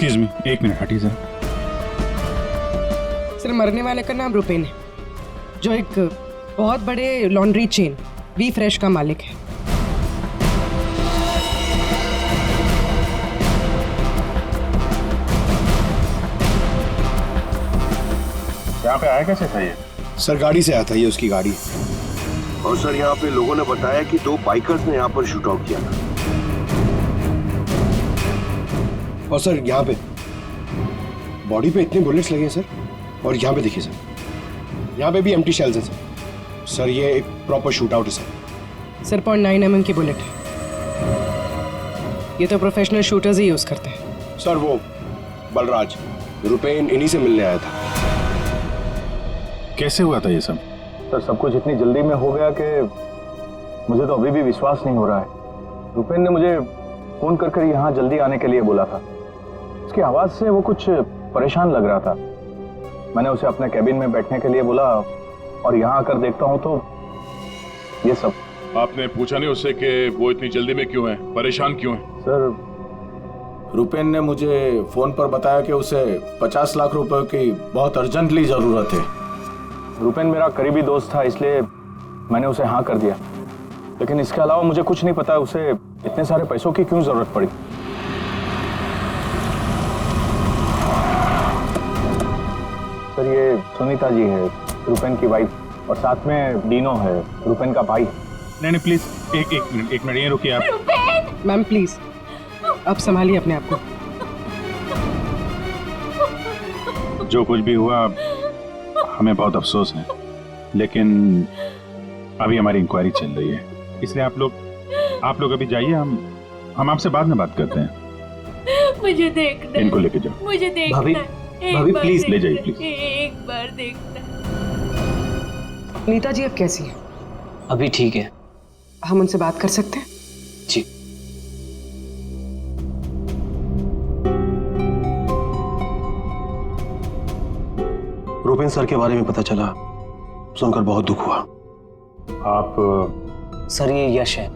Excuse me, एक minute हटिए sir. Sir, मरने वाले का नाम रुपेन है, जो एक बहुत बड़े लॉन्ड्री चेन वी फ्रेश का मालिक है। यहाँ पे आया कैसे था ये? सर गाड़ी से आया था, ये उसकी गाड़ी। और सर यहाँ पे लोगों ने बताया कि 2 बाइकर्स ने यहाँ पर शूट आउट किया था। और सर यहाँ पे बॉडी पे इतने बुलेट्स लगे हैं सर, और यहाँ पे देखिए सर, यहाँ पे भी एम्प्टी शेल्स हैं सर। सर ये एक प्रॉपर शूट आउट है सर। सर 0.9 mm की बुलेट है। ये तो प्रोफेशनल शूटर्स ही यूज करते हैं। सर वो बलराज रुपेन इन्हीं से मिलने आया था। कैसे हुआ था ये सब? सर सब कुछ इतनी जल्दी में हो गया कि मुझे तो अभी भी विश्वास नहीं हो रहा है। रुपेन ने मुझे फोन कर यहाँ जल्दी आने के लिए बोला था। उसकी आवाज से वो कुछ परेशान लग रहा था। मैंने उसे अपने कैबिन में बैठने के लिए बोला, और यहाँ आकर देखता हूँ तो ये सब। आपने पूछा नहीं उससे कि वो इतनी जल्दी में क्यों है, परेशान क्यों है? सर रुपेन ने मुझे फोन पर बताया कि उसे 50 लाख रुपए की बहुत अर्जेंटली जरूरत है। रुपेन मेरा करीबी दोस्त था, इसलिए मैंने उसे हाँ कर दिया। लेकिन इसके अलावा मुझे कुछ नहीं पता उसे इतने सारे पैसों की क्यों जरूरत पड़ी। सर ये सुनीता जी है, रुपेन की वाइफ, और साथ में डीनो है, रुपेन का भाई। नहीं प्लीज, एक मिनट ये रुकिए आप। मैम प्लीज, आप संभालिए अपने आप को। जो कुछ भी हुआ हमें बहुत अफसोस है, लेकिन अभी हमारी इंक्वायरी चल रही है, इसलिए आप लोग अभी जाइए। हम आपसे बाद में बात करते हैं। मुझे देखना, इनको लेके जाओ। मुझे देखना। भाभी प्लीज ले जाइए प्लीज। एक बार देखना। नीता जी अब कैसी है? अभी ठीक है। हम उनसे बात कर सकते हैं? जी। रुपेन सर के बारे में पता चला, सुनकर बहुत दुख हुआ। आप सर ये यश है,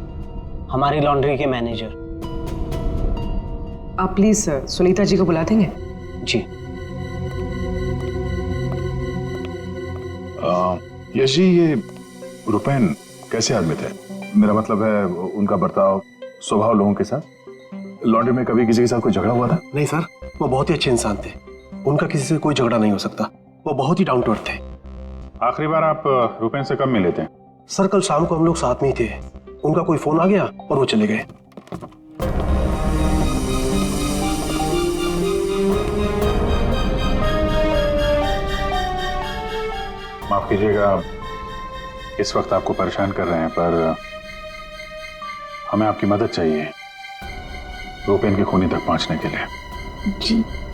हमारी लॉन्ड्री के मैनेजर। आप प्लीज सुनीता जी को बुला देंगे? जी। यश जी, ये रुपेन कैसे आदमी थे? मेरा मतलब है उनका बर्ताव, स्वभाव लोगों के साथ। लॉन्ड्री में कभी किसी के साथ कोई झगड़ा हुआ था? नहीं सर, वो बहुत ही अच्छे इंसान थे, उनका किसी से कोई झगड़ा नहीं हो सकता। वो बहुत ही डाउन टू अर्थ थे। आखिरी बार आप रुपेन से कब मिले थे? सर कल शाम को हम लोग साथ में ही थे, उनका कोई फोन आ गया और वो चले गए। माफ कीजिएगा, इस वक्त आपको परेशान कर रहे हैं, पर हमें आपकी मदद चाहिए रुपेन की खूनी तक पहुंचने के लिए।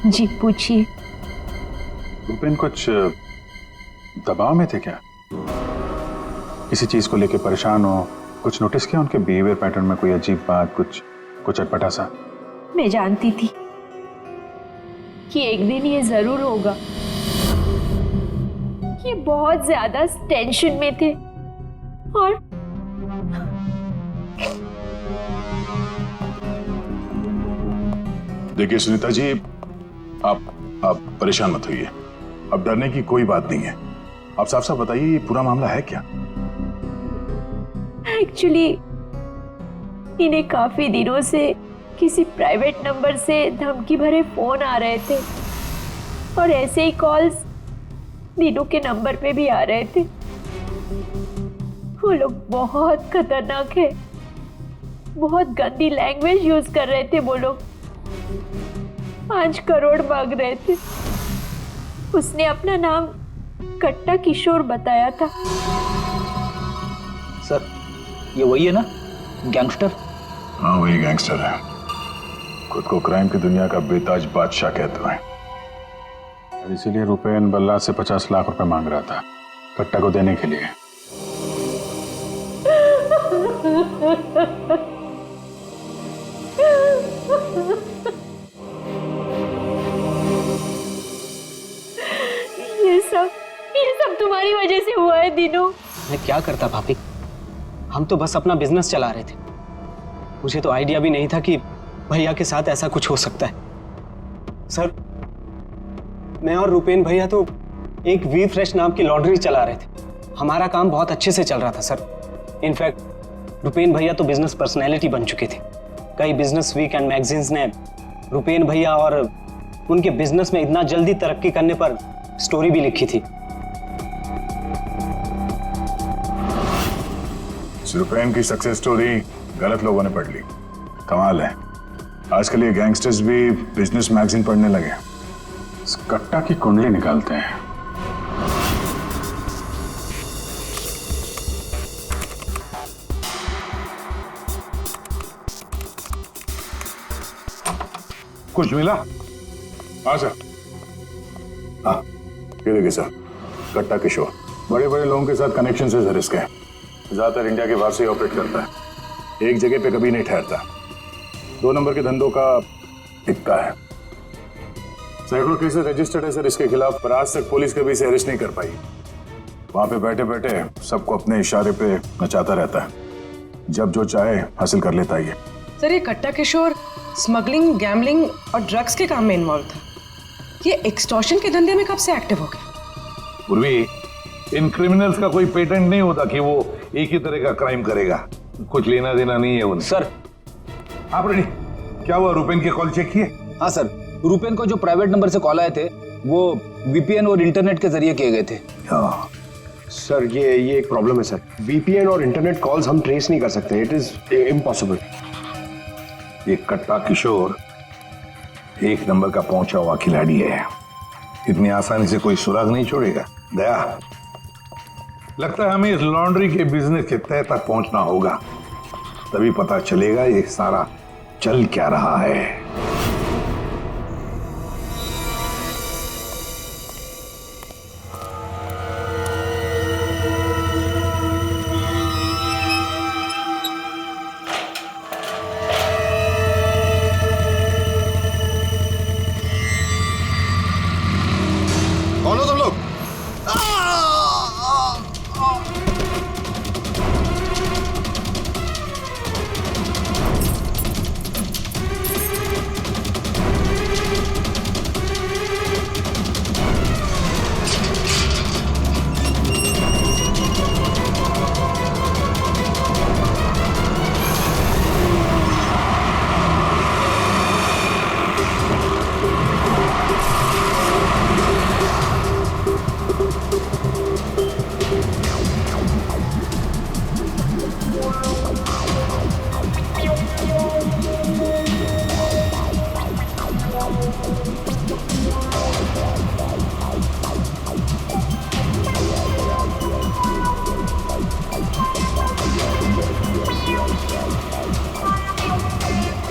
जी पूछिए। रुपेन कुछ दबाव में थे क्या? किसी चीज को लेकर परेशान हो? कुछ नोटिस किया उनके बिहेवियर पैटर्न में? कोई अजीब बात, कुछ अटपटा सा? मैं जानती थी कि एक दिन ये जरूर होगा। ये बहुत ज्यादा टेंशन में थे, और देखिए सुनीता जी, आप परेशान मत होइए। अब डरने की कोई बात नहीं है। आप साफ साफ बताइए, ये पूरा मामला है क्या? एक्चुअली इन्हें काफी दिनों से किसी प्राइवेट नंबर से धमकी भरे फोन आ रहे थे, और ऐसे ही कॉल्स दीनू के नंबर पे भी आ रहे थे। वो लोग बहुत खतरनाक है, बहुत गंदी लैंग्वेज यूज कर रहे थे। वो लोग 5 करोड़ मांग रहे थे। उसने अपना नाम कट्टा किशोर बताया था। सर ये वही है ना, गैंगस्टर? हाँ वही गैंगस्टर है, खुद को क्राइम की दुनिया का बेताज बादशाह कहते हैं। इसीलिए रुपेन बल्लाज से 50 लाख रुपए मांग रहा था कट्टा को देने के लिए। ये सब तुम्हारी वजह से हुआ है दीनू। मैं क्या करता भाभी, हम तो बस अपना बिजनेस चला रहे थे। मुझे तो आइडिया भी नहीं था कि भैया के साथ ऐसा कुछ हो सकता है। सर, मैं और रुपेन भैया तो एक वी फ्रेश नाम की लॉन्ड्री चला रहे थे। हमारा काम बहुत अच्छे से चल रहा था सर। इनफैक्ट रुपेन भैया तो बिजनेस पर्सनैलिटी बन चुके थे। कई बिजनेस वीक एंड मैगजीन्स ने रुपेन भैया और उनके बिजनेस में इतना जल्दी तरक्की करने पर स्टोरी भी लिखी थी। रुपेन की सक्सेस स्टोरी गलत लोगों ने पढ़ ली। कमाल है, आजकल ये गैंगस्टर्स भी बिजनेस मैगजीन पढ़ने लगे। इस कट्टा की कुंडली निकालते हैं। कुछ मिला? हाँ सर। हाँ, ये देखिए सर, कट्टा किशोर बड़े बड़े लोगों के साथ कनेक्शन से रिस्क है। ज्यादातर इंडिया के बाहर से ही ऑपरेट करता है। एक जगह पे कभी नहीं ठहरता। 2 नंबर के धंधों का टिक्का है। सैकड़ों केसेस रजिस्टर्ड है सर इसके खिलाफ, पर आज तक पुलिस कभी इसे अरेस्ट नहीं कर पाई। वहां पे बैठे बैठे सबको अपने इशारे पे नचाता रहता है। जब जो चाहे हासिल कर लेता है ये। सर, ये कट्टा किशोर स्मगलिंग, गैम्बलिंग और ड्रग्स के काम में इन्वॉल्व था। ये एक्सटॉर्शन के धंधे में कब से एक्टिव हो गया? पूर्वी, इन क्रिमिनल्स का कोई पेटेंट नहीं होता कि वो एक ही तरह का क्राइम करेगा। कुछ लेना देना नहीं है उन्हें। सर, आप रेडी? क्या हुआ, रुपेन के कॉल चेक किए? हाँ सर, रुपेन को जो प्राइवेट नंबर से कॉल आए थे वो वीपीएन और इंटरनेट के जरिए किए गए थे। हाँ सर, ये एक प्रॉब्लम है सर। वीपीएन और इंटरनेट कॉल्स हम ट्रेस नहीं कर सकते। It is impossible. ये कट्टा किशोर 1 नंबर का पहुंचा हुआ खिलाड़ी है। इतनी आसानी से कोई सुराग नहीं छोड़ेगा। दया, लगता है हमें इस लॉन्ड्री के बिजनेस के तह तक पहुंचना होगा, तभी पता चलेगा ये सारा चल क्या रहा है। कौन हो तुम लोग?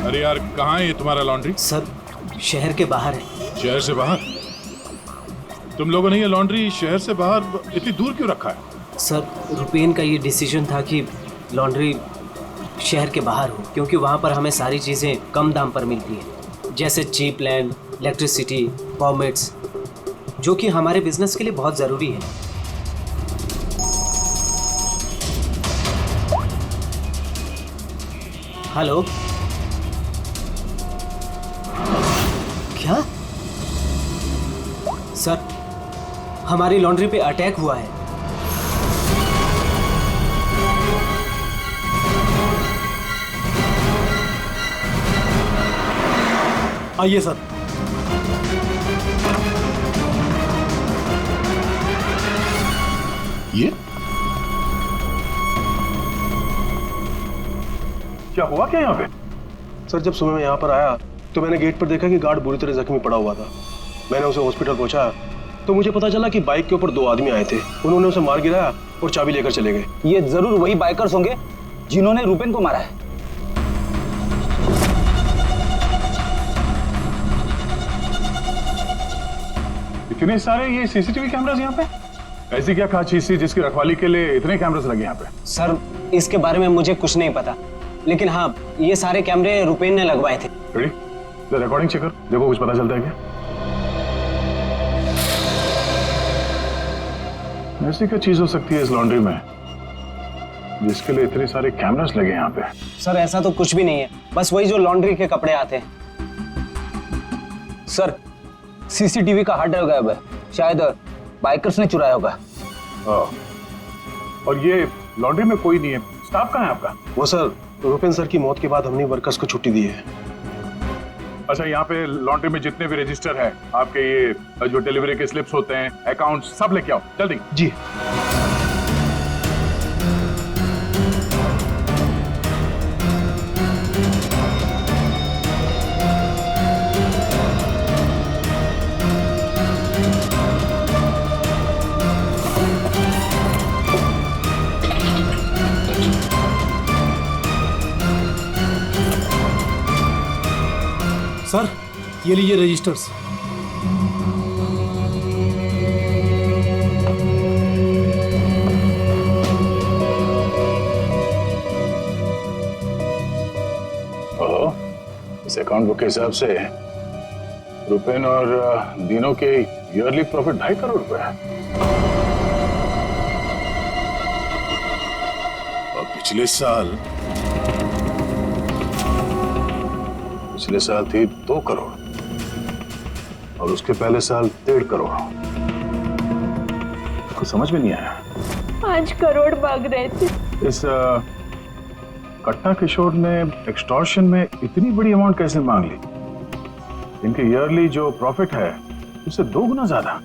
अरे यार, कहाँ है ये तुम्हारा लॉन्ड्री? सर, शहर के बाहर है। शहर से बाहर? तुम लोगों ने ये लॉन्ड्री शहर से बाहर इतनी दूर क्यों रखा है? सर, रुपेन का ये डिसीजन था कि लॉन्ड्री शहर के बाहर हो, क्योंकि वहाँ पर हमें सारी चीज़ें कम दाम पर मिलती हैं, जैसे चीप लैंड, इलेक्ट्रिसिटी, परमिट्स, जो कि हमारे बिजनेस के लिए बहुत ज़रूरी है। हेलो, क्या? सर, हमारी लॉन्ड्री पे अटैक हुआ है। आइए सर। ये क्या हुआ क्या यहाँ पे? सर, जब सुबह मैं यहाँ पर आया तो मैंने गेट पर देखा कि गार्ड बुरी तरह जख्मी पड़ा हुआ था। मैंने उसे हॉस्पिटल पहुंचाया तो मुझे पता चला कि बाइक के ऊपर 2 आदमी आए थे। उन्होंने उसे मार गिराया और चाबी लेकर चले गए। ये जरूर वही बाइकर्स होंगे जिन्होंने रुपेन को मारा है। इतने सारे ये सीसीटीवी कैमरास यहाँ पे? ऐसी क्या खास चीज थी जिसकी रखवाली के लिए इतने कैमरास लगे यहाँ पे? सर, इसके बारे में मुझे कुछ नहीं पता, लेकिन हाँ, ये सारे कैमरे रुपेन ने लगवाए थे। रेडी? रिकॉर्डिंग चेक कर, देखो कुछ पता चलता है क्या? ऐसी क्या चीज हो सकती है इस लॉन्ड्री में जिसके लिए इतने सारे कैमरास लगे यहाँ पे? सर, ऐसा तो कुछ भी नहीं है, बस वही जो लॉन्ड्री के कपड़े आते हैं। सर, सीसीटीवी का हार्ड ड्राइव गायब है, शायद बाइकर्स ने चुराया होगा। और ये लॉन्ड्री में कोई नहीं है, स्टाफ कहाँ है आपका? वो सर, रुपेन सर की मौत के बाद हमने वर्कर्स को छुट्टी दी है। अच्छा, यहाँ पे लॉन्ड्री में जितने भी रजिस्टर है आपके, ये जो डिलीवरी के स्लिप्स होते हैं, अकाउंट, सब लेके आओ जल्दी। जी। सर, ये लीजिए रजिस्टर्स। इस अकाउंट बुक के हिसाब से रुपेन और दीनों के ईयरली प्रॉफिट 2.5 करोड़ रुपए है। और पिछले साल थी 2 करोड़ और उसके पहले साल 1.5 करोड़। कुछ समझ में नहीं आया। 5 करोड़ मांग रहे थे। इस कट्टा किशोर ने एक्सटॉर्शन में इतनी बड़ी अमाउंट कैसे मांग ली? इनके ईयरली जो प्रॉफिट है उससे 2 गुना ज्यादा।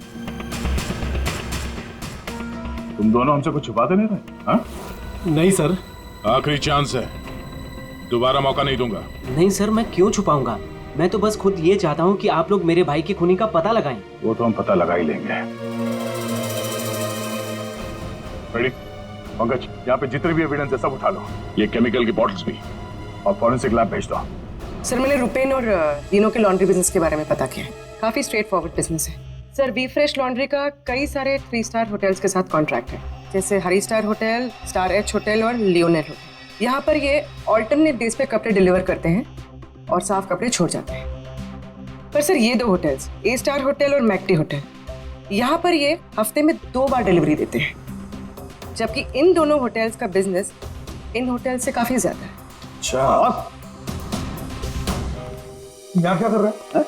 तुम दोनों हमसे कुछ छुपाते नहीं रहे? हाँ? नहीं सर। आखिरी चांस है, दोबारा मौका नहीं दूंगा। नहीं सर, मैं क्यों छुपाऊंगा? मैं तो बस खुद ये चाहता हूँ कि आप लोग मेरे भाई की खूनी का पता लगाएं। वो तो हम पता लगा ही लेंगे। रेडी? पंकज, यहाँ पे जितने भी एविडेंस है सब उठा लो। ये केमिकल की बॉटल्स भी, और फॉरेंसिक लैब भेज दो। सर, मैंने रुपेन और तीनों के लॉन्ड्री बिजनेस के बारे में पता किया है। काफी स्ट्रेट फॉरवर्ड बिजनेस है सर। वी फ्रेश लॉन्ड्री का कई सारे 3 स्टार होटल्स के साथ कॉन्ट्रैक्ट है, जैसे Hari star hotel, star H hotel और लियोनेल होटल। यहाँ पर ये ऑल्टरनेट डेज पे कपड़े डिलीवर करते हैं और साफ कपड़े छोड़ जाते हैं। पर सर, ये 2 होटल्स, ए स्टार होटल और मैक्टी होटल, यहाँ पर ये हफ्ते में 2 बार डिलीवरी देते हैं, जबकि इन दोनों होटल्स का बिजनेस इन होटल से काफी ज्यादा है। अच्छा, यहाँ क्या कर रहा है?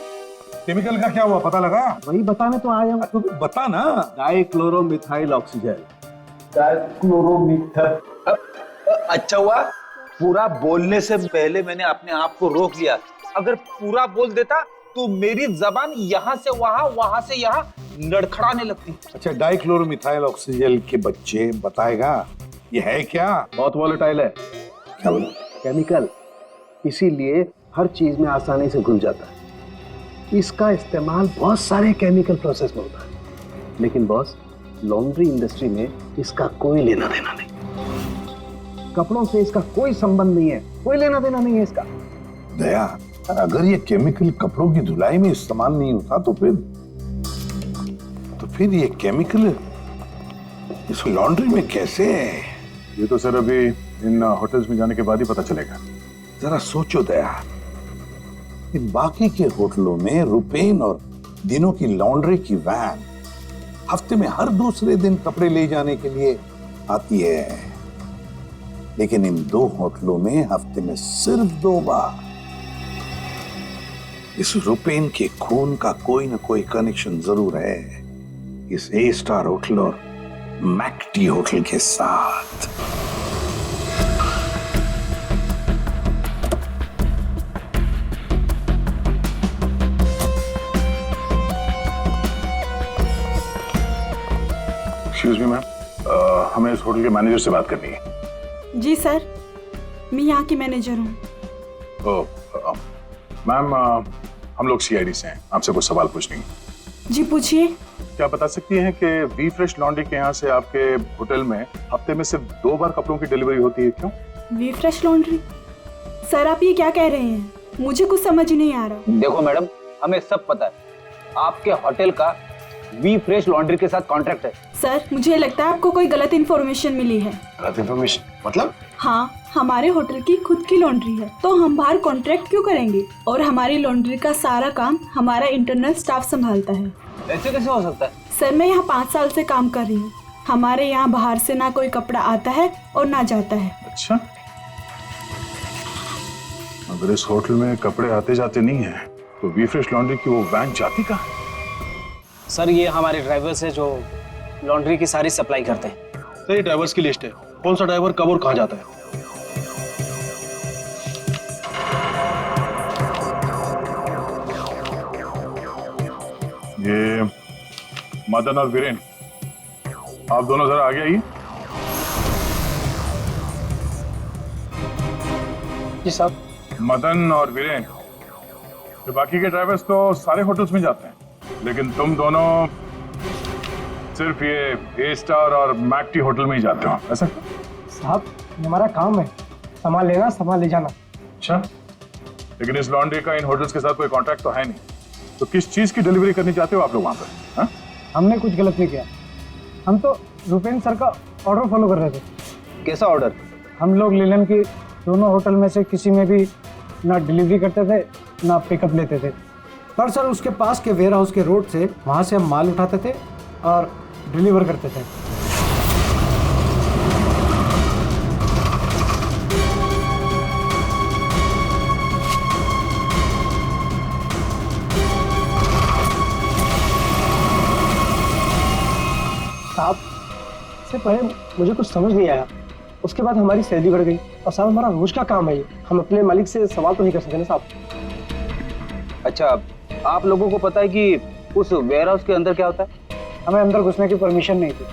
केमिकल का क्या हुआ, पता लगा? वही बताने तो आया हूँ। तो बता ना। डाइक्लोरोमिथाइल ऑक्सीजन। अच्छा हुआ पूरा बोलने से पहले मैंने अपने आप को रोक लिया। अगर पूरा बोल देता तो मेरी जबान यहाँ से वहां, वहां से यहाँ लड़खड़ाने लगती। अच्छा, डाइक्लोरोमिथाइल ऑक्सीजन के बच्चे बताएगा ये है क्या? बहुत वोलेटाइल है। क्या बोला? केमिकल, इसीलिए हर चीज में आसानी से घुल जाता है। इसका इस्तेमाल बहुत सारे केमिकल प्रोसेस में होता है, लेकिन बॉस, लॉन्ड्री इंडस्ट्री में इसका कोई लेना देना नहीं। कपड़ों से इसका कोई संबंध नहीं है, कोई लेना देना नहीं है इसका। दया, अगर ये केमिकल कपड़ों की धुलाई में इस्तेमाल नहीं होता तो फिर ये केमिकल इस लॉन्ड्री में कैसे है? ये तो सर अभी इन होटल्स में जाने के बाद ही पता चलेगा। जरा सोचो दया, इन बाकी के होटलों में रुपेन और दिनों की लॉन्ड्री की वैन हफ्ते में हर दूसरे दिन कपड़े ले जाने के लिए आती है, लेकिन इन 2 होटलों में हफ्ते में सिर्फ 2 बार। इस रुपेन के खून का कोई ना कोई कनेक्शन जरूर है इस ए स्टार होटल और मैक्टी होटल के साथ। एक्सक्यूज मी मैम, हमें इस होटल के मैनेजर से बात करनी है। जी सर, मैं यहाँ की मैनेजर हूँ। मैम, हम लोग सीआईडी से हैं, आपसे कुछ सवाल पूछने हैं। जी पूछिए। क्या बता सकती हैं कि वी फ्रेश लॉन्ड्री के यहाँ से आपके होटल में हफ्ते में सिर्फ 2 बार कपड़ों की डिलीवरी होती है, क्यों? We fresh laundry? सर, आप ये क्या कह रहे हैं? मुझे कुछ समझ नहीं आ रहा। देखो मैडम, हमें सब पता है आपके होटल का वी फ्रेश लॉन्ड्री के साथ कॉन्ट्रैक्ट है। सर, मुझे लगता है आपको कोई गलत इन्फॉर्मेशन मिली है। गलत इन्फॉर्मेशन मतलब? हाँ, हमारे होटल की खुद की लॉन्ड्री है, तो हम बाहर कॉन्ट्रैक्ट क्यों करेंगे? और हमारी लॉन्ड्री का सारा काम हमारा इंटरनल स्टाफ संभालता है। ऐसे कैसे हो सकता है? सर, मैं यहाँ 5 साल से काम कर रही हूँ। हमारे यहाँ बाहर से ना कोई कपड़ा आता है और ना जाता है। अच्छा, अगर इस होटल में कपड़े आते जाते नहीं है तो वी फ्रेश लॉन्ड्री की वो वैन जाती कहाँ? सर ये हमारे ड्राइवर्स है जो लॉन्ड्री की सारी सप्लाई करते हैं। सर ये ड्राइवर्स की लिस्ट है, कौन सा ड्राइवर कब और कहाँ जाता है। ये मदन और वीरेन, आप दोनों जरा आगे आइए। जी साहब। मदन और वीरेन, तो बाकी के ड्राइवर्स तो सारे होटल्स में जाते हैं, लेकिन तुम दोनों सिर्फ ये ए स्टार और मैकटी होटल में ही जाते हो, ऐसा? साहब हमारा काम है, सामान लेना सामान ले जाना। अच्छा, लेकिन इस लॉन्ड्री का इन होटल्स के साथ कोई कॉन्ट्रैक्ट तो है नहीं, तो किस चीज की डिलीवरी करनी चाहते हो आप लोग वहां पर? हाँ? हमने कुछ गलत नहीं किया, हम तो रुपेन सर का ऑर्डर फॉलो कर रहे थे। कैसा ऑर्डर? हम लोग लीलन की दोनों होटल में से किसी में भी ना डिलीवरी करते थे ना पिकअप लेते थे, पर सर उसके पास के वेयर हाउस के रोड से वहाँ से हम माल उठाते थे और डिलीवर करते थे। साहब इससे पहले मुझे कुछ समझ नहीं आया, उसके बाद हमारी सैलरी बढ़ गई, और साहब हमारा रोज का काम है ये, हम अपने मालिक से सवाल तो नहीं कर सकते ना साहब। अच्छा, आप लोगों को पता है कि उस वेयर हाउस के अंदर क्या होता है? हमें अंदर घुसने की परमिशन नहीं थी।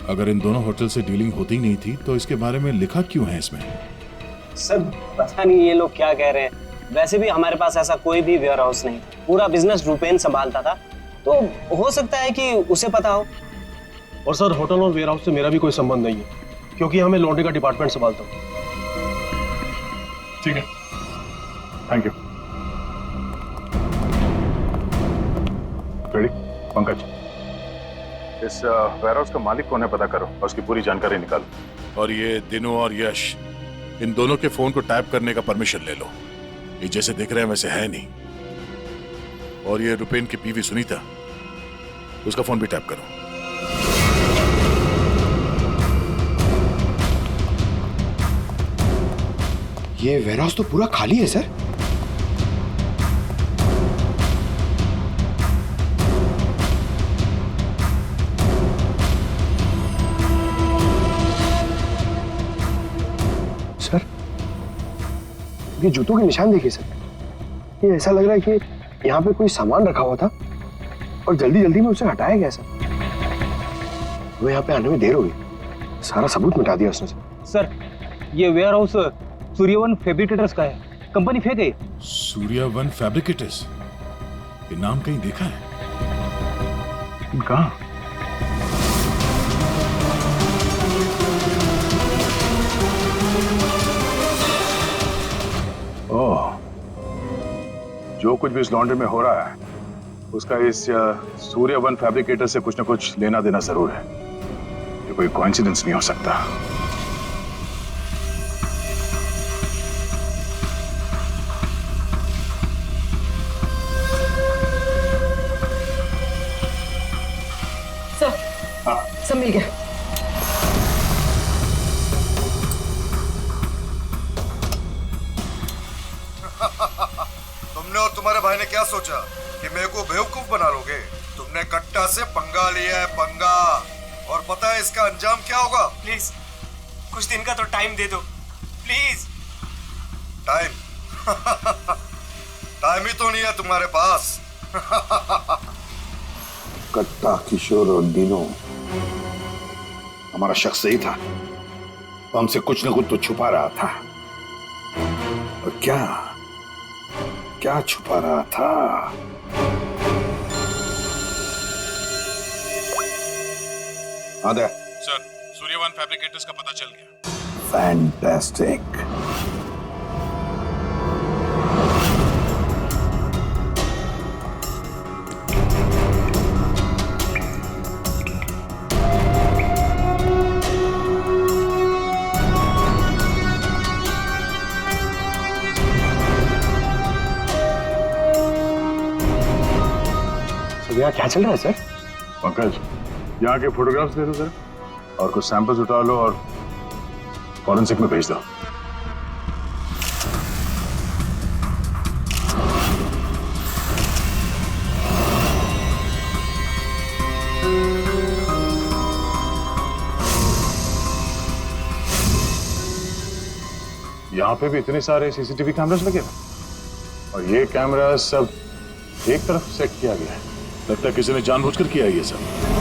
अगर इन दोनों होटल से डीलिंग होती नहीं थी तो इसके बारे में लिखा क्यों है इसमें? सर पता नहीं ये लोग क्या कह रहे हैं, वैसे भी हमारे पास ऐसा कोई भी वेयर हाउस नहीं, पूरा बिजनेस रुपेन संभालता था, तो हो सकता है कि उसे पता हो। और सर होटल और वेयर हाउस से मेरा भी कोई संबंध नहीं है, क्योंकि हमें लॉन्ड्री का डिपार्टमेंट संभालता हूँ। ठीक है, थैंक यू। रेडी? पंकज, इस वेयर हाउस का मालिक कौन है पता करो और उसकी पूरी जानकारी निकालो। और ये दिनों और यश, इन दोनों के फोन को टैप करने का परमिशन ले लो, ये जैसे दिख रहे हैं वैसे है नहीं। और ये रुपेन की बीवी सुनीता, उसका फोन भी टैप करो। ये वेयर हाउस तो पूरा खाली है सर। सर ये जूतों के निशान देखिए सर, ये ऐसा लग रहा है कि यहाँ पे कोई सामान रखा हुआ था और जल्दी जल्दी में उसे हटाया गया सर। वो यहाँ पे आने में देर हो गई, सारा सबूत मिटा दिया उसने सर ये वेयर हाउस सूर्यवन फैब्रिकेटर्स का है, कंपनी फेक है। सूर्यवन फैब्रिकेटर्स, ये नाम कहीं देखा है? कहाँ? ओह, जो कुछ भी इस लॉन्ड्री में हो रहा है उसका इस सूर्यवन फैब्रिकेटर से कुछ ना कुछ लेना देना जरूर है, ये कोई कोइंसिडेंस नहीं हो सकता। सब मिल गया। तुमने और तुम्हारे भाई ने क्या सोचा कि मेरे को बेवकूफ बना लोगे? तुमने कट्टा से पंगा लिया है, पंगा। और पता है इसका अंजाम क्या होगा? प्लीज कुछ दिन का तो टाइम दे दो प्लीज। टाइम? टाइम ही तो नहीं है तुम्हारे पास। कट्टा, किशोर और दिनों, हमारा शख्स सही था, वो हमसे कुछ न कुछ तो छुपा रहा था। और क्या क्या छुपा रहा था? आदे सर, सूर्यवन फैब्रिकेटर्स का पता चल गया। फैंटास्टिक। यहाँ क्या चल रहा है सर? पंकज, यहाँ के फोटोग्राफ्स दे दो सर, और कुछ सैंपल्स उठा लो और फॉरेंसिक में भेज दो। यहाँ पे भी इतने सारे सीसीटीवी कैमरास लगे हैं और ये कैमरा सब एक तरफ सेट किया गया है। लगता है किसी ने जानबूझकर किया ये सब।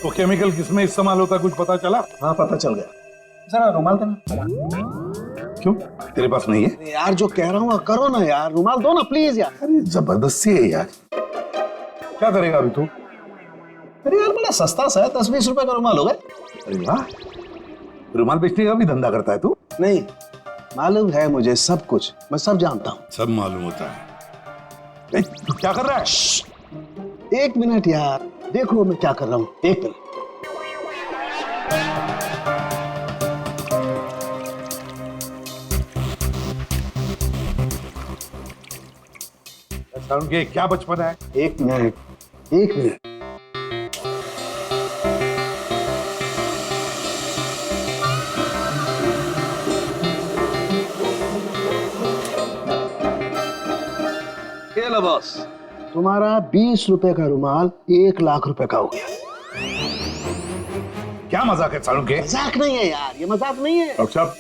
तो केमिकल किसमें इस्तेमाल होता कुछ पता चला? हाँ पता चल गया। जरा रुमाल देना। क्यों तेरे पास नहीं है? यार जो कह रहा हूँ करो ना यार, रुमाल दो ना प्लीज यार। अरे जबरदस्ती है यार। क्या करेगा अभी तू? अरे यार बड़ा सस्ता सा है, 10-20 रुपए का रुमाल होगा। अरे वाह, रुमाल बेचने का भी धंधा करता है तू? नहीं, मालूम है मुझे सब कुछ, मैं सब जानता हूँ। सब मालूम होता है। तू क्या कर रहा है? 1 मिनट यार, देखो मैं क्या कर रहा हूँ। 1 मिनट। के क्या बचपन है? 1 मिनट, 1 मिनट। ये लो बॉस, तुम्हारा 20 रुपए का रुमाल 1 लाख रुपए का हो गया। क्या मजाक है सालू के? मजाक नहीं है यार, ये मजाक नहीं है। डॉक्टर साहब,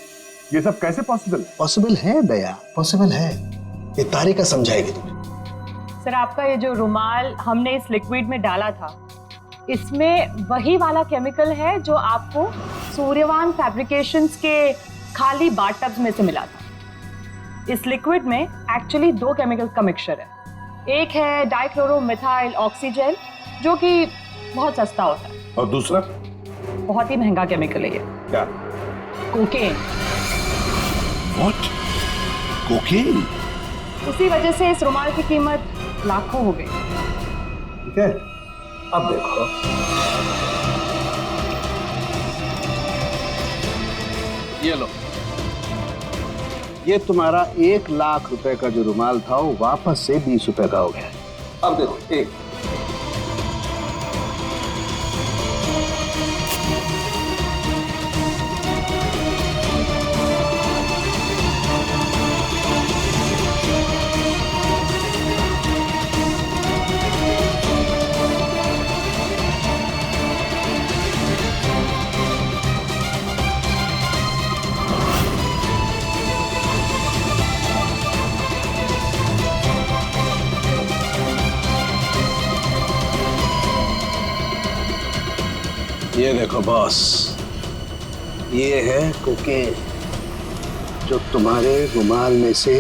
ये सब कैसे पॉसिबल है? पॉसिबल है दया, पॉसिबल है। ये तारिका समझाएगी तुम्हें। सर आपका ये जो रुमाल हमने इस लिक्विड में डाला था, इसमें वही वाला केमिकल है जो आपको सूर्यवान फैब्रिकेशंस के खाली बाथटब्स में से मिला था। इस लिक्विड में एक्चुअली 2 केमिकल का मिक्सचर है। एक है डाइक्लोरोमिथाइल ऑक्सीजन जो कि बहुत सस्ता होता है, और दूसरा बहुत ही महंगा केमिकल है ये। क्या? कोकेन। व्हाट? कोकेन? उसी वजह से इस रुमाल की कीमत लाखों हो गई। ठीक है, अब देखो। ये लो, ये तुम्हारा 1 लाख रुपए का जो रुमाल था वो वापस से 20 रुपए का हो गया। अब देखो, एक ये देखो बॉस, ये है कोकेन जो तुम्हारे रुमाल में से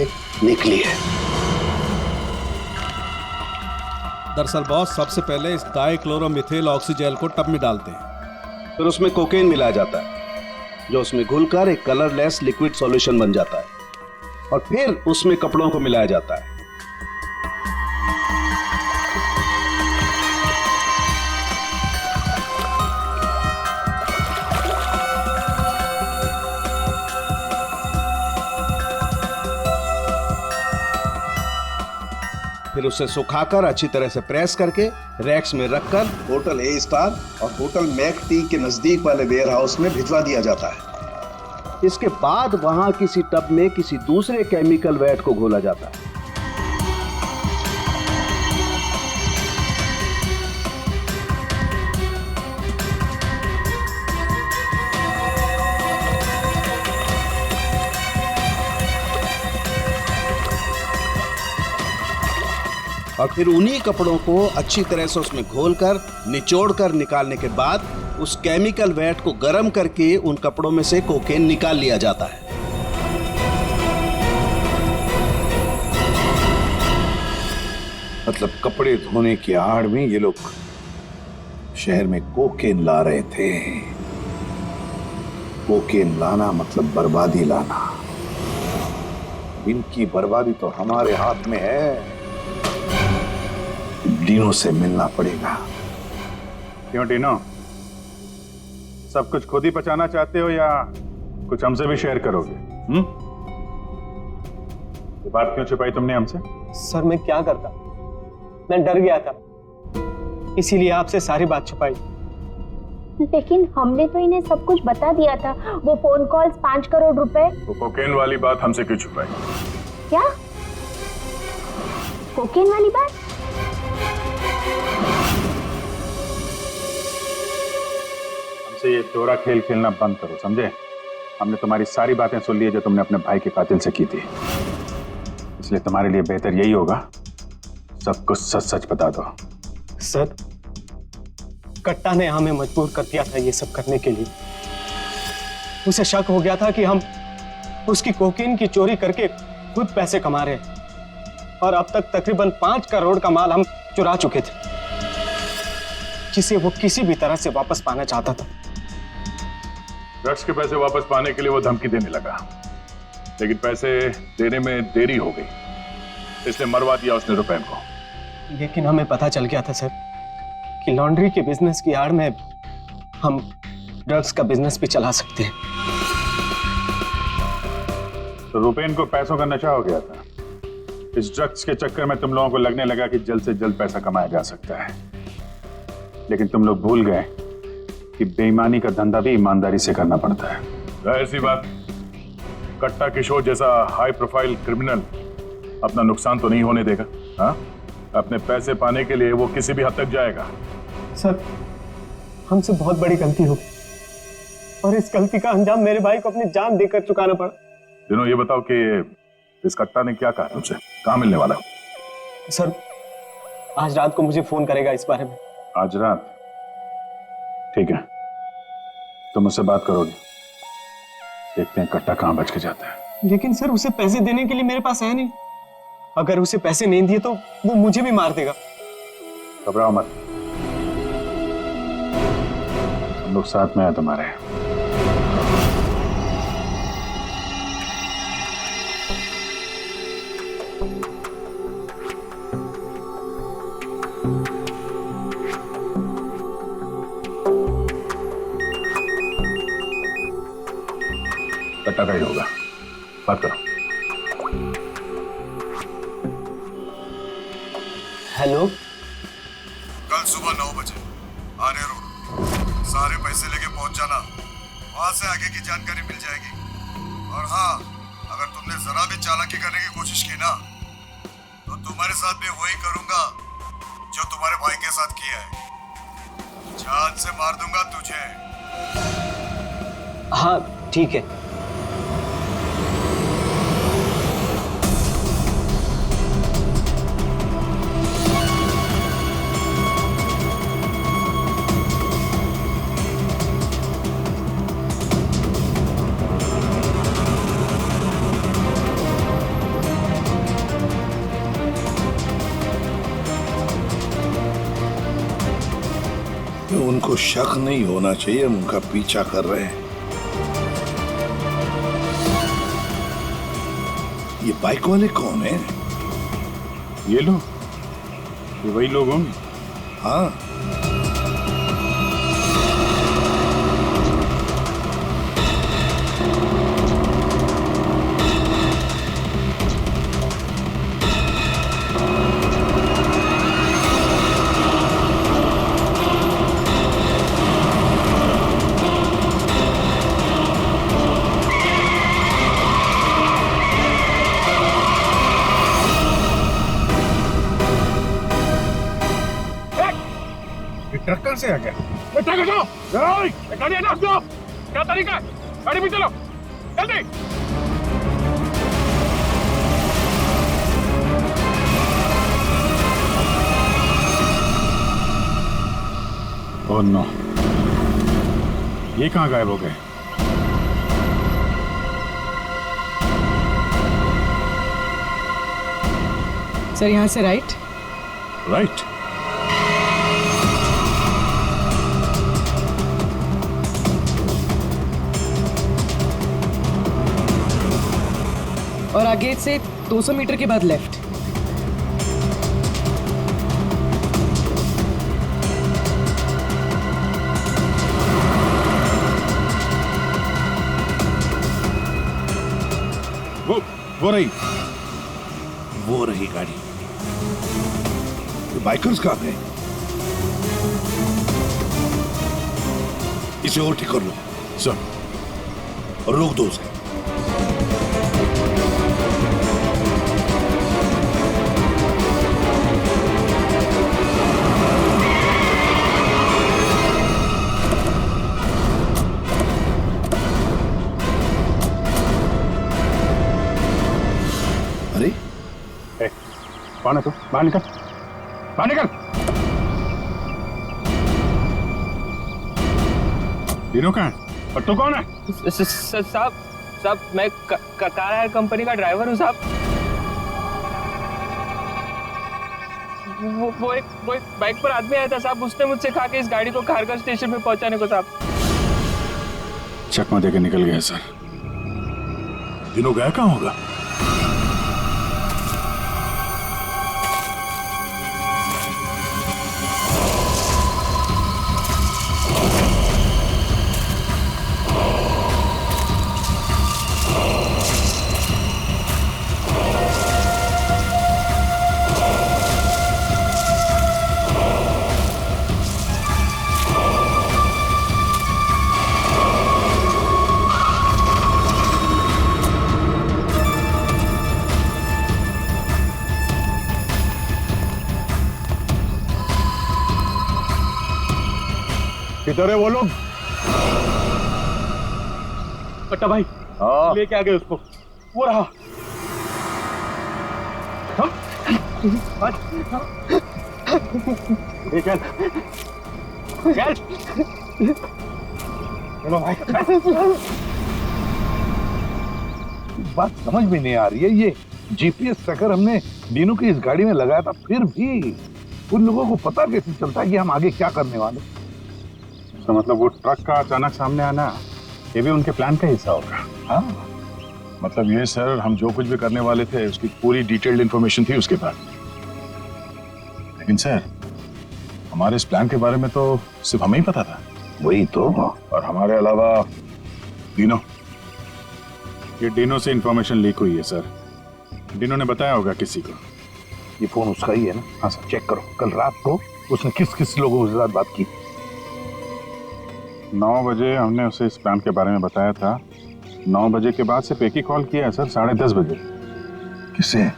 निकली है। दरअसल बॉस, सबसे पहले इस डाइक्लोरोमिथाइल ऑक्सीजेल को टब में डालते हैं, फिर उसमें कोकेन मिलाया जाता है जो उसमें घुलकर एक कलरलेस लिक्विड सॉल्यूशन बन जाता है, और फिर उसमें कपड़ों को मिलाया जाता है। फिर उसे सुखाकर अच्छी तरह से प्रेस करके रैक्स में रखकर होटल ए स्टार और होटल मैक टी के नजदीक वाले वेयर हाउस में भिजवा दिया जाता है। इसके बाद वहां किसी टब में किसी दूसरे केमिकल वैट को घोला जाता है। और फिर उन्हीं कपड़ों को अच्छी तरह से उसमें घोलकर निचोड़कर निकालने के बाद उस केमिकल वैट को गर्म करके उन कपड़ों में से कोकेन निकाल लिया जाता है। मतलब कपड़े धोने की आड़ में ये लोग शहर में कोकेन ला रहे थे। कोकेन लाना मतलब बर्बादी लाना। इनकी बर्बादी तो हमारे हाथ में है। डीनो से मिलना पड़ेगा। क्यों डीनो, सब कुछ खुद ही पचाना चाहते हो या कुछ हमसे भी शेयर करोगे? ये बात क्यों छुपाई तुमने हमसे? सर मैं क्या करता, मैं डर गया था, इसीलिए आपसे सारी बात छुपाई। लेकिन हमने तो इन्हें सब कुछ बता दिया था। वो फोन कॉल्स, 5 करोड़ रुपए। वो कोकेन वाली बात हमसे क्यों छुपाई? क्या कोकेन वाली बात? हमसे ये दोहरा खेल खेलना बंद करो, समझे? हमने तुम्हारी सारी बातें सुन ली है जो तुमने अपने भाई के कातिल से की थी, इसलिए तुम्हारे लिए बेहतर यही होगा सब कुछ सच सच बता दो। सर, कट्टा ने हमें मजबूर कर दिया था ये सब करने के लिए। उसे शक हो गया था कि हम उसकी कोकीन की चोरी करके खुद पैसे कमा रहे हैं, और अब तक तकरीबन 5 करोड़ का माल हम चुरा चुके थे, जिसे वो किसी भी तरह से वापस पाना चाहता था। ड्रग्स के पैसे वापस पाने के लिए वो धमकी देने लगा, लेकिन पैसे देने में देरी हो गई, इसलिए मरवा दिया उसने रुपैन को। लेकिन हमें पता चल गया था सर कि लॉन्ड्री के बिजनेस की आड़ में हम ड्रग्स का बिजनेस भी चला सकते हैं। तो रुपैन को पैसों का नशा हो गया था। इस ड्रग्स के चक्कर में तुम लोगों को लगने लगा कि जल्द से जल्द पैसा कमाया जा सकता है, लेकिन तुम लोग भूल गए कि बेईमानी का धंधा भी ईमानदारी से करना पड़ता है। ऐसी बात, कट्टा किशोर जैसा हाई प्रोफाइल क्रिमिनल अपना नुकसान तो नहीं होने देगा। हाँ, अपने पैसे पाने के लिए वो किसी भी हद तक जाएगा। सर, हमसे बहुत बड़ी गलती हो गई, और इस गलती का अंजाम मेरे भाई को अपनी जान देकर चुकाना पड़ा। दिनों, ये बताओ कि इस कट्टा ने क्या कहा तुमसे? कहाँ मिलने वाला? सर, आज रात को मुझे फोन करेगा इस बारे में। आज रात? ठीक है, तुम मुझसे बात करोगे, देखते हैं कट्टा कहाँ बच के जाता है। लेकिन सर, उसे पैसे देने के लिए मेरे पास है नहीं। अगर उसे पैसे नहीं दिए तो वो मुझे भी मार देगा। घबराओ मत, हम लोग साथ में हैं तुम्हारे। कट्टा का ही होगा, बात करो। हेलो, कल सुबह 9 बजे आने रोड, सारे पैसे लेके पहुंच जाना। वहां से आगे की जानकारी मिल जाएगी। और हाँ, अगर तुमने जरा भी चालाकी करने की कोशिश की ना, तो तुम्हारे साथ भी वही करूंगा जो तुम्हारे भाई के साथ किया है। जान से मार दूंगा तुझे। हाँ ठीक है। उनको शक नहीं होना चाहिए, उनका पीछा कर रहे हैं। ये बाइक वाले कौन है? ये लोग, ये वही लोग होंगे। हाँ, ट्रक से आ गया। गाड़ी हटा दो। क्या तरीका है? गाड़ी में चलो, जल्दी। ओह नो, ये कहाँ गायब हो गए? सर, यहाँ से राइट। राइट? और आगे से 200 मीटर के बाद लेफ्ट। वो रही, वो रही गाड़ी। ये बाइकर्स कहाँ गए? इसे और ठीक कर लो सर। और रोक दो उसे। अरे कौन है तू? बाहर निकल, बाहर निकल। तीनों कहाँ है और तू कौन है? साहब मैं कार हायर कंपनी का ड्राइवर हूँ साहब। वो एक बाइक पर आदमी आया था साहब, उसने मुझसे कहा कि इस गाड़ी को खारगर स्टेशन में पहुंचाने को साहब। चकमा देके निकल गया सर। तीनों गया कहाँ होगा? किधर है वो लोग? कट्टा भाई लेके आ गए उसको, वो रहा। चलो भाई। बात समझ में नहीं आ रही है, ये जीपीएस ट्रैकर हमने दीनू की इस गाड़ी में लगाया था, फिर भी उन लोगों को पता कैसे चलता है कि हम आगे क्या करने वाले? तो मतलब वो ट्रक का अचानक सामने आना ये भी उनके प्लान का हिस्सा होगा। हाँ, मतलब ये सर, हम जो कुछ भी करने वाले थे उसकी पूरी डिटेल्ड इंफॉर्मेशन थी उसके पास। लेकिन सर, हमारे इस प्लान के बारे में तो सिर्फ हमें ही पता था। वही तो। और हमारे अलावा डिनो। ये डिनो से इंफॉर्मेशन लीक हुई है सर। डिनो ने बताया होगा किसी को। ये फोन उसका ही है ना? हाँ सर, चेक करो कल रात को उसने किस किस लोगों के साथ बात की। 9 बजे हमने उसे इस प्लान के बारे में बताया था। 9 बजे के बाद सिर्फ एक ही कॉल किया है सर, 10:30 बजे। किसे?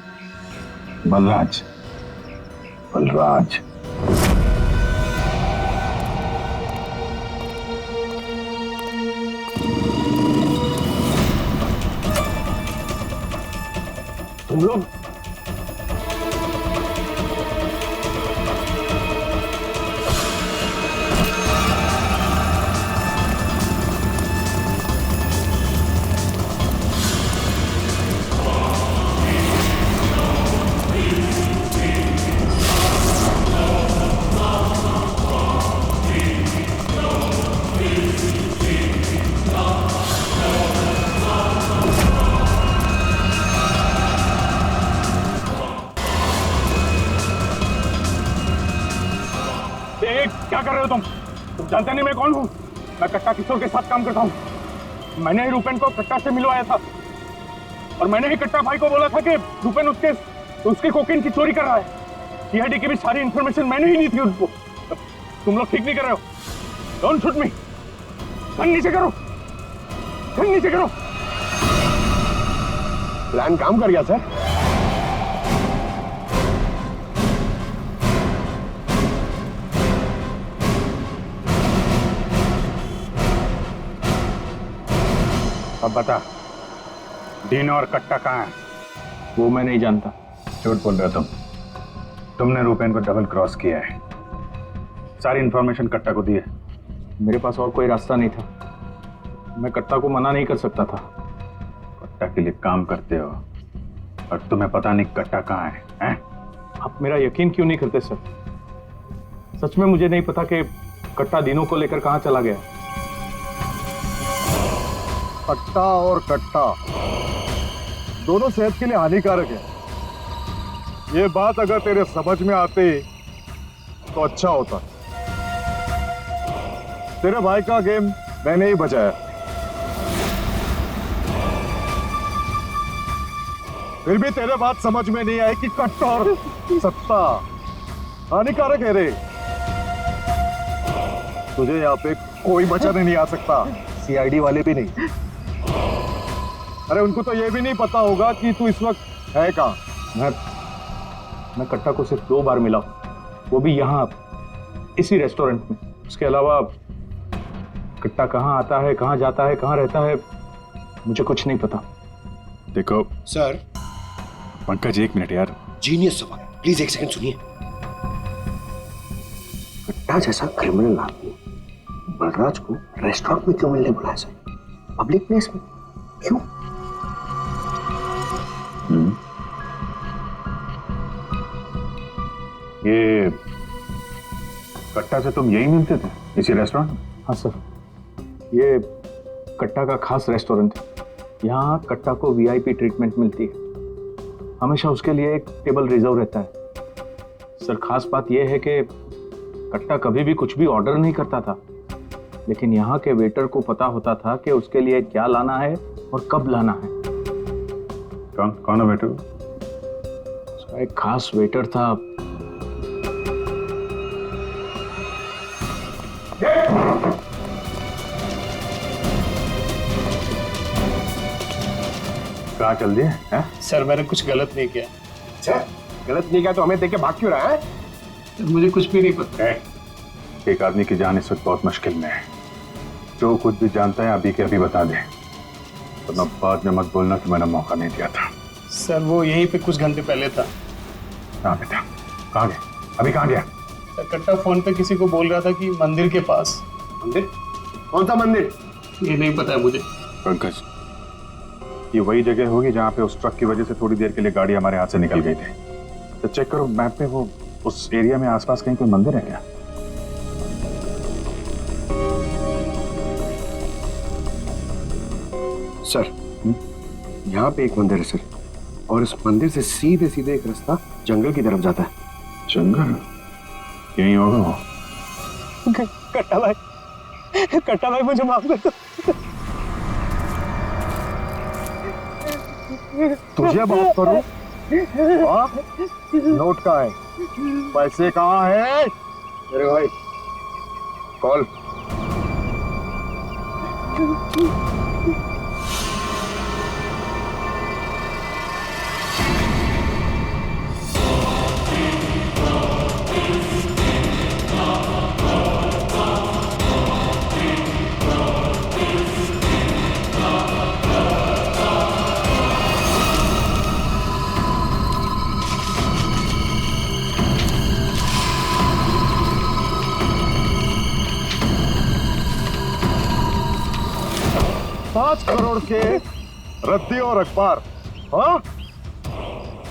बलराज। बलराज तुम लोग क्या कर रहे हो तुम जानते नहीं मैं कौन हूँ? मैं कट्टा किशोर के साथ काम करता हूँ। मैंने ही रूपेन को कट्टा से मिलवाया था और मैंने ही कट्टा भाई को बोला था कि रूपेन उसके कोकेन की चोरी कर रहा है। सीआईडी की भी सारी इंफॉर्मेशन मैंने ही दी थी उनको। तुम लोग ठीक नहीं कर रहे हो। Don't shoot me. गन नीचे करो, गन नीचे करो। प्लान काम कर गया सर। अब बता, डीनो और कट्टा कहाँ है? वो मैं नहीं जानता। झूठ बोल रहे हो तुमने रूपेन को डबल क्रॉस किया है। सारी इंफॉर्मेशन कट्टा को दी है। मेरे पास और कोई रास्ता नहीं था। मैं कट्टा को मना नहीं कर सकता था। कट्टा के लिए काम करते हो और तुम्हें पता नहीं कट्टा कहाँ है, हैं? आप मेरा यकीन क्यों नहीं करते सर? सच में मुझे नहीं पता कि कट्टा दिनों को लेकर कहाँ चला गया। कट्टा और कट्टा दोनों सेहत के लिए हानिकारक है। ये बात अगर तेरे समझ में आती तो अच्छा होता। तेरे भाई का गेम मैंने ही बचाया। फिर भी तेरे बात समझ में नहीं आई कि कट्टा और सत्ता हानिकारक है रे। तुझे यहाँ पे कोई बचाने नहीं आ सकता, सीआईडी वाले भी नहीं। अरे उनको तो ये भी नहीं पता होगा कि तू इस वक्त है कहाँ। मैं कट्टा को सिर्फ 2 बार मिला, वो भी यहाँ इसी रेस्टोरेंट में। उसके अलावा कट्टा कहाँ आता है, कहाँ जाता है, कहाँ रहता है, मुझे कुछ नहीं पता। देखो सर। पंकज, 1 मिनट यार। जीनियस सवाल, प्लीज 1 सेकंड सुनिए। कट्टा जैसा क्रिमिनल आदमी बलराज को रेस्टोरेंट में क्यों मिलने बुलाया सर? पब्लिक प्लेस में क्यों? ये कट्टा से तुम यही मिलते थे, इसी रेस्टोरेंट? हाँ सर, ये कट्टा का खास रेस्टोरेंट है। यहाँ कट्टा को वीआईपी ट्रीटमेंट मिलती है। हमेशा उसके लिए एक टेबल रिजर्व रहता है। सर, खास बात यह है कि कट्टा कभी भी कुछ भी ऑर्डर नहीं करता था, लेकिन यहाँ के वेटर को पता होता था कि उसके लिए क्या लाना है और कब लाना है। कौन है वेटर? एक खास वेटर था। कहाँ चल दिए? सर मैंने कुछ गलत नहीं किया। अच्छा, गलत नहीं किया तो हमें देख के भाग क्यों रहा है? मुझे कुछ भी नहीं पता। एक आदमी की जान इस वक्त बहुत मुश्किल में है। जो कुछ भी जानता है अभी के अभी बता दे, वरना बाद में मत बोलना कि मैंने मौका नहीं दिया था। सर वो यहीं पे कुछ घंटे पहले था। कहाँ पे था? कहाँ गया? अभी कहाँ गया? सर कट्टा फोन पे किसी को बोल रहा था कि मंदिर के पास। मंदिर? कौन सा मंदिर? ये नहीं पता है मुझे। पंकज, ये वही जगह होगी जहाँ पे उस ट्रक की वजह से थोड़ी देर के लिए गाड़ी हमारे हाथ से निकल गई थी। तो चेक करो मैप पे, वो उस एरिया में आसपास कहीं कोई मंदिर है क्या? सर, यहाँ पे एक मंदिर है सर, और इस मंदिर से सीधे सीधे एक रास्ता जंगल की तरफ जाता है। जंगल? यही होगा वो। कट्टा भाई मुझे माफ कर दो। तुझे माफ करूं? नोट कहाँ है? पैसे कहाँ है? अरे भाई कॉल। $5 करोड़ के रद्दी और अखबार। हाँ,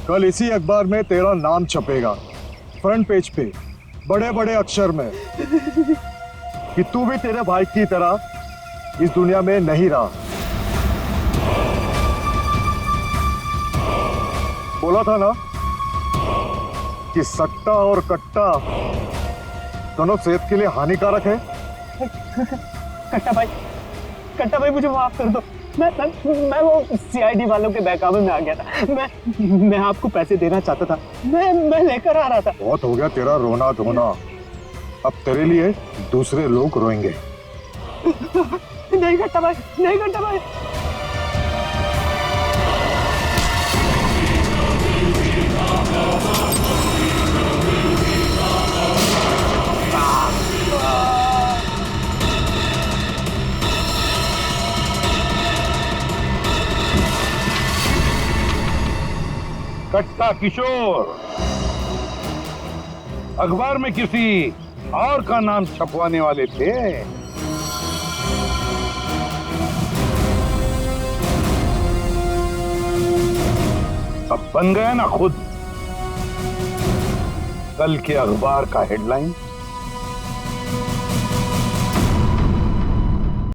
कल इसी अखबार में तेरा नाम छपेगा फ्रंट पेज पे बड़े बड़े अक्षर में कि तू भी तेरे भाई की तरह इस दुनिया में नहीं रहा। बोला था ना कि सट्टा और कट्टा दोनों सेहत के लिए हानिकारक है। कट्टा भाई मुझे माफ कर दो। मैं वो सीआईडी वालों के बहकावे में आ गया था। मैं आपको पैसे देना चाहता था। मैं लेकर आ रहा था। बहुत हो गया तेरा रोना धोना, अब तेरे लिए दूसरे लोग रोएंगे। नहीं कट्टा भाई, नहीं कट्टा भाई। कट्टा किशोर अखबार में किसी और का नाम छपवाने वाले थे। अब बन गया ना खुद। कल के अखबार का हेडलाइन